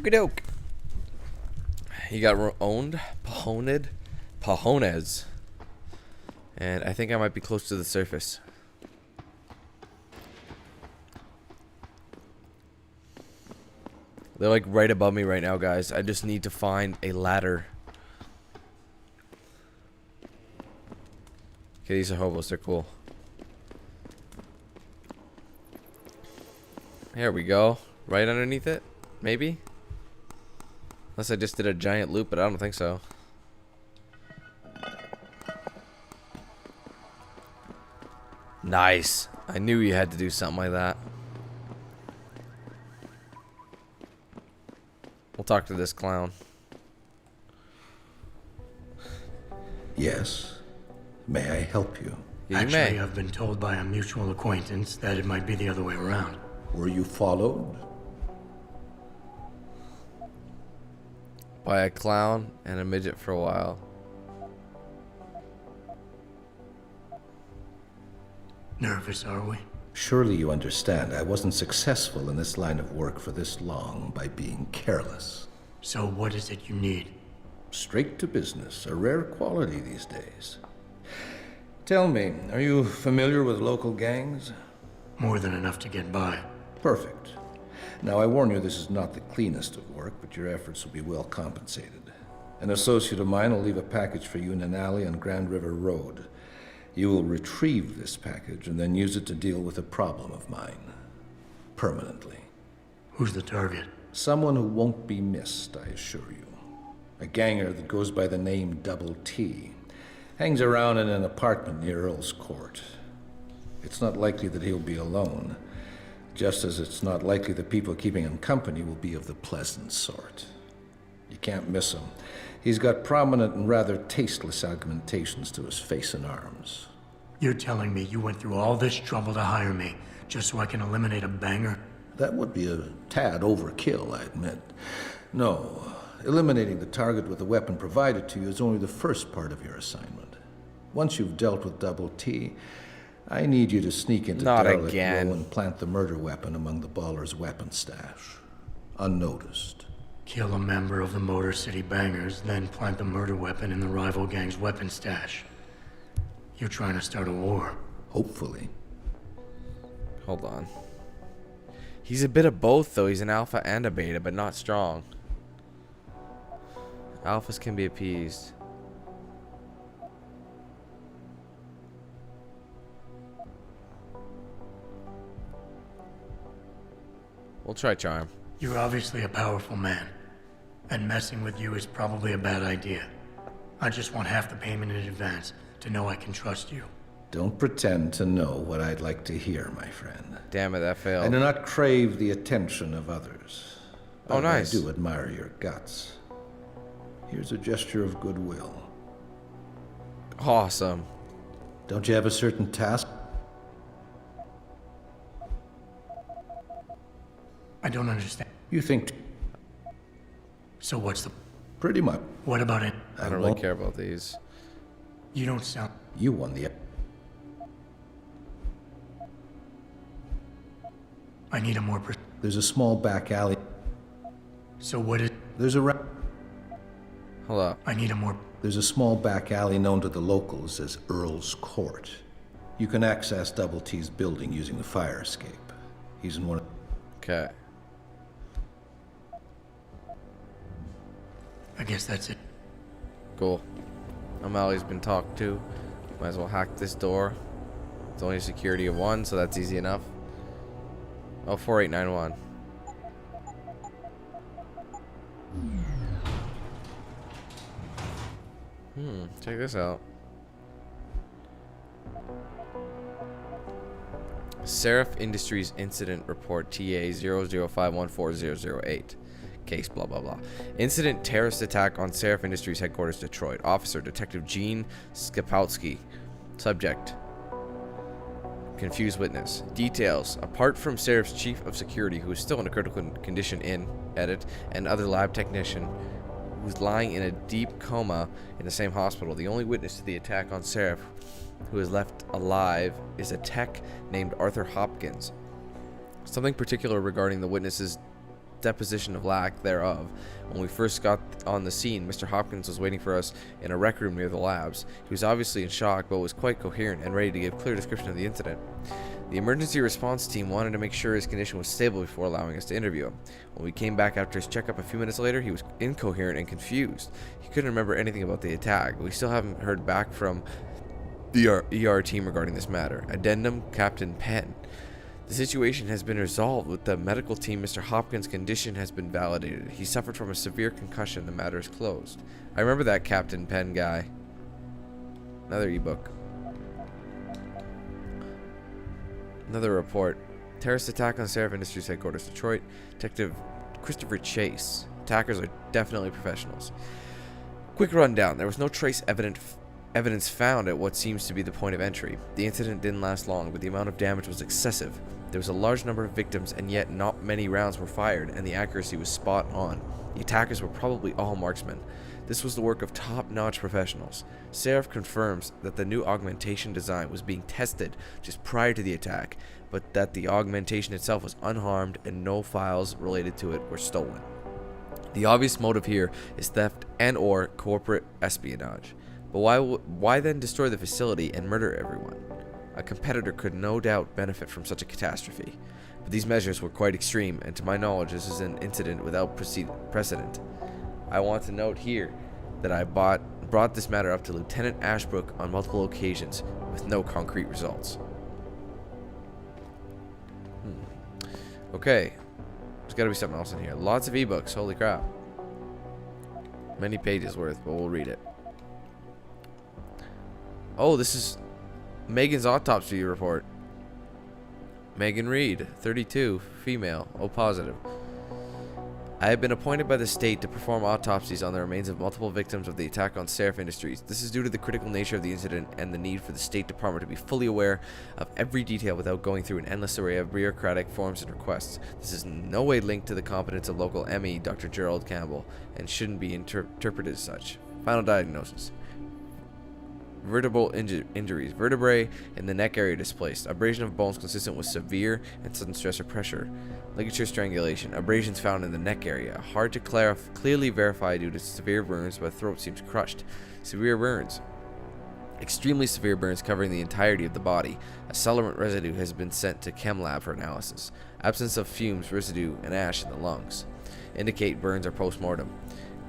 Okie-doke. He got owned, Pajones. And I think I might be close to the surface. They're like right above me right now, guys. I just need to find a ladder. Okay, these are hobos. They're cool. There we go. Right underneath it? Maybe? Unless I just did a giant loop, but I don't think so. Nice. I knew you had to do something like that. We'll talk to this clown. Yes. May I help you? Actually, I've been told by a mutual acquaintance that it might be the other way around. Were you followed? By a clown and a midget for a while. Nervous, are we? Surely you understand I wasn't successful in this line of work for this long by being careless. So what is it you need? Straight to business, a rare quality these days. Tell me, are you familiar with local gangs? More than enough to get by. Perfect. Now I warn you this is not the cleanest of work, but your efforts will be well compensated. An associate of mine will leave a package for you in an alley on Grand River Road. You will retrieve this package and then use it to deal with a problem of mine. Permanently. Who's the target? Someone who won't be missed, I assure you. A ganger that goes by the name Double T. Hangs around in an apartment near Earl's Court. It's not likely that he'll be alone, just as it's not likely the people keeping him company will be of the pleasant sort. You can't miss him. He's got prominent and rather tasteless augmentations to his face and arms. You're telling me you went through all this trouble to hire me, just so I can eliminate a banger? That would be a tad overkill, I admit. No, eliminating the target with the weapon provided to you is only the first part of your assignment. Once you've dealt with Double T, I need you to sneak into Darlick Row and plant the murder weapon among the baller's weapon stash. Unnoticed. Kill a member of the Motor City Bangers, then plant the murder weapon in the rival gang's weapon stash. You're trying to start a war. Hopefully. Hold on. He's a bit of both, though. He's an alpha and a beta, but not strong. Alphas can be appeased. We'll try charm. You're obviously a powerful man, and messing with you is probably a bad idea. I just want half the payment in advance to know I can trust you. Don't pretend to know what I'd like to hear, my friend. Damn it, that failed. I do not crave the attention of others. But oh, nice. I do admire your guts. Here's a gesture of goodwill. Awesome. Don't you have a certain task? I don't understand. You think... So what's the... Pretty much. What about it? I don't really care about these. You don't sound... You won the... I need a more... There's a small back alley. So what is... There's a... Hold up. I need a more... There's a small back alley known to the locals as Earl's Court. You can access Double T's building using the fire escape. He's in one of... Okay. I guess that's it. Cool. O'Malley's been talked to. Might as well hack this door. It's only a security of 1, so that's easy enough. Oh, 4891. Check this out. Seraph Industries Incident Report TA 00514008. Case blah blah blah. Incident: terrorist attack on Seraph Industries headquarters, Detroit. Officer Detective Gene Skapowski. Subject: confused witness. Details: apart from Seraph's chief of security, who is still in a critical condition in edit, and other lab technician who's lying in a deep coma in the same hospital, the only witness to the attack on Seraph who is left alive is a tech named Arthur Hopkins. Something particular regarding the witness's deposition of lack thereof. When we first got on the scene, Mr. Hopkins was waiting for us in a rec room near the labs. He was obviously in shock, but was quite coherent and ready to give clear description of the incident. The emergency response team wanted to make sure his condition was stable before allowing us to interview him. When we came back after his checkup a few minutes later, he was incoherent and confused. He couldn't remember anything about the attack. We still haven't heard back from the ER team regarding this matter. Addendum, Captain Penn. The situation has been resolved with the medical team. Mr. Hopkins' condition has been validated. He suffered from a severe concussion. The matter is closed. I remember that Captain Penn guy. Another ebook. Another report. Terrorist attack on Seraph Industries headquarters, Detroit. Detective Christopher Chase. Attackers are definitely professionals. Quick rundown. There was no trace evidence found at what seems to be the point of entry. The incident didn't last long, but the amount of damage was excessive. There was a large number of victims, and yet not many rounds were fired, and the accuracy was spot on. The attackers were probably all marksmen. This was the work of top-notch professionals. Seraph confirms that the new augmentation design was being tested just prior to the attack, but that the augmentation itself was unharmed and no files related to it were stolen. The obvious motive here is theft and or corporate espionage. But why then destroy the facility and murder everyone? A competitor could no doubt benefit from such a catastrophe. But these measures were quite extreme, and to my knowledge this is an incident without precedent. I want to note here that I brought this matter up to Lieutenant Ashbrook on multiple occasions with no concrete results. Okay, there's got to be something else in here. Lots of ebooks, holy crap. Many pages worth, but we'll read it. Oh, this is Megan's autopsy report. Megan Reed, 32, female, O positive. I have been appointed by the state to perform autopsies on the remains of multiple victims of the attack on Seraph Industries. This is due to the critical nature of the incident and the need for the State Department to be fully aware of every detail without going through an endless array of bureaucratic forms and requests. This is in no way linked to the competence of local ME, Dr. Gerald Campbell, and shouldn't be interpreted as such. Final diagnosis. Vertebral injuries. Vertebrae in the neck area displaced. Abrasion of bones consistent with severe and sudden stress or pressure. Ligature strangulation. Abrasions found in the neck area. Hard to clearly verify due to severe burns, but throat seems crushed. Severe burns. Extremely severe burns covering the entirety of the body. Accelerant residue has been sent to chem lab for analysis. Absence of fumes, residue, and ash in the lungs. Indicate burns are post-mortem.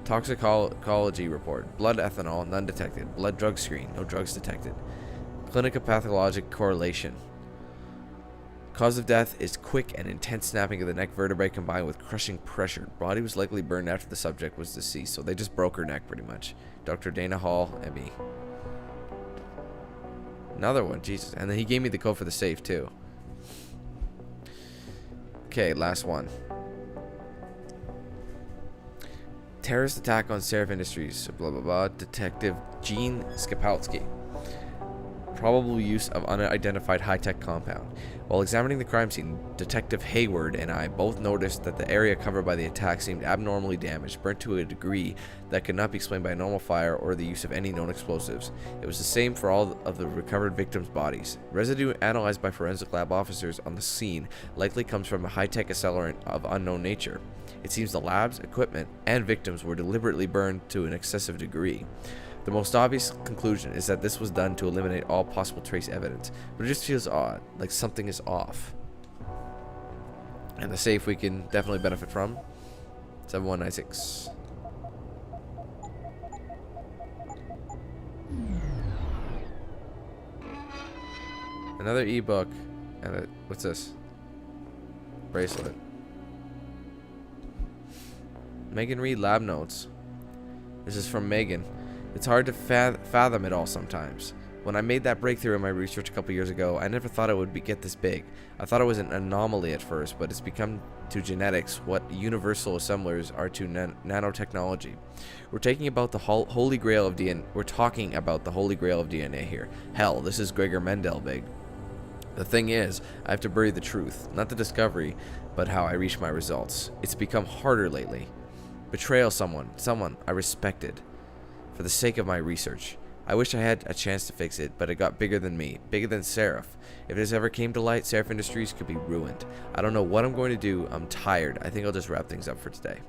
Toxicology report. Blood ethanol, none detected. Blood drug screen, no drugs detected. Clinical pathologic correlation. Cause of death is quick and intense snapping of the neck vertebrae combined with crushing pressure. Body was likely burned after the subject was deceased, so they just broke her neck pretty much. Dr. Dana Hall, ME. Another one, Jesus. And then he gave me the code for the safe too. Okay, last one. Terrorist attack on Seraph Industries, blah blah blah. Detective Gene Skapowski. Probable use of unidentified high-tech compound. While examining the crime scene, Detective Hayward and I both noticed that the area covered by the attack seemed abnormally damaged, burnt to a degree that could not be explained by normal fire or the use of any known explosives. It was the same for all of the recovered victims' bodies. Residue analyzed by forensic lab officers on the scene likely comes from a high-tech accelerant of unknown nature. It seems the labs, equipment, and victims were deliberately burned to an excessive degree. The most obvious conclusion is that this was done to eliminate all possible trace evidence, but it just feels odd, like something is off. And the safe we can definitely benefit from. 7196. Another ebook. And what's this? Bracelet. Megan Reed lab notes. This is from Megan. It's hard to fathom it all sometimes. When I made that breakthrough in my research a couple years ago, I never thought it would get this big. I thought it was an anomaly at first, but it's become to genetics what universal assemblers are to nanotechnology. We're talking about the holy grail of DNA. We're talking about the holy grail of DNA here. Hell, this is Gregor Mendel big. The thing is, I have to bury the truth, not the discovery, but how I reach my results. It's become harder lately. Betrayal someone I respected, for the sake of my research. I wish I had a chance to fix it, but it got bigger than me, bigger than Seraph. If this ever came to light, Seraph Industries could be ruined. I don't know what I'm going to do. I'm tired. I think I'll just wrap things up for today.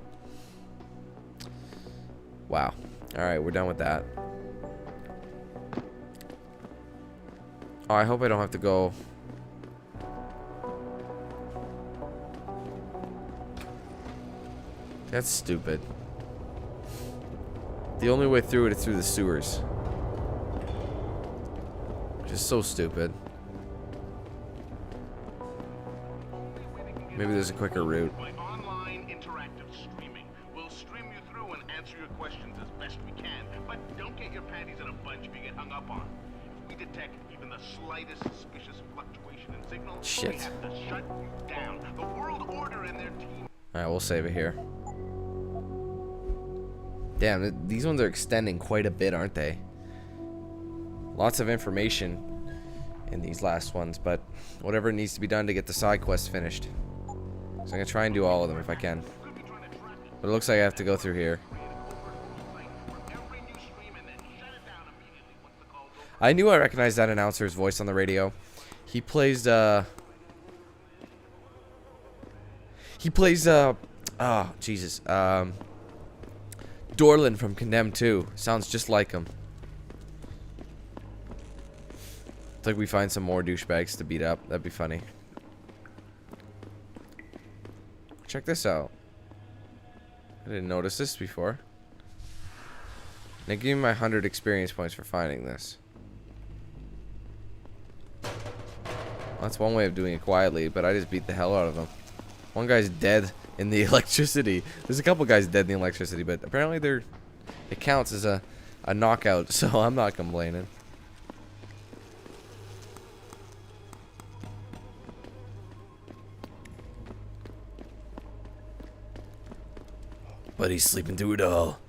Wow. Alright, we're done with that. Oh, I hope I don't have to go. That's stupid. The only way through it is through the sewers. Just so stupid. Maybe there's a quicker route. By online interactive streaming, we'll stream you through and answer your questions as best we can, but don't get your panties in a bunch if you get hung up on. If we detect even the slightest suspicious fluctuation in signal, Shit. we have to shut you down. The World Order and their team. Alright, we'll save it here. Damn, these ones are extending quite a bit, aren't they? Lots of information in these last ones, but whatever needs to be done to get the side quests finished. So I'm going to try and do all of them if I can. But it looks like I have to go through here. I knew I recognized that announcer's voice on the radio. He plays, oh, Jesus. Dorlin from Condemned 2. Sounds just like him. It's like we find some more douchebags to beat up. That'd be funny. Check this out. I didn't notice this before. Now give me my 100 experience points for finding this. Well, that's one way of doing it quietly, but I just beat the hell out of them. One guy's dead in the electricity. There's a couple guys dead in the electricity, but apparently it counts as a knockout, so I'm not complaining. But he's sleeping through it all.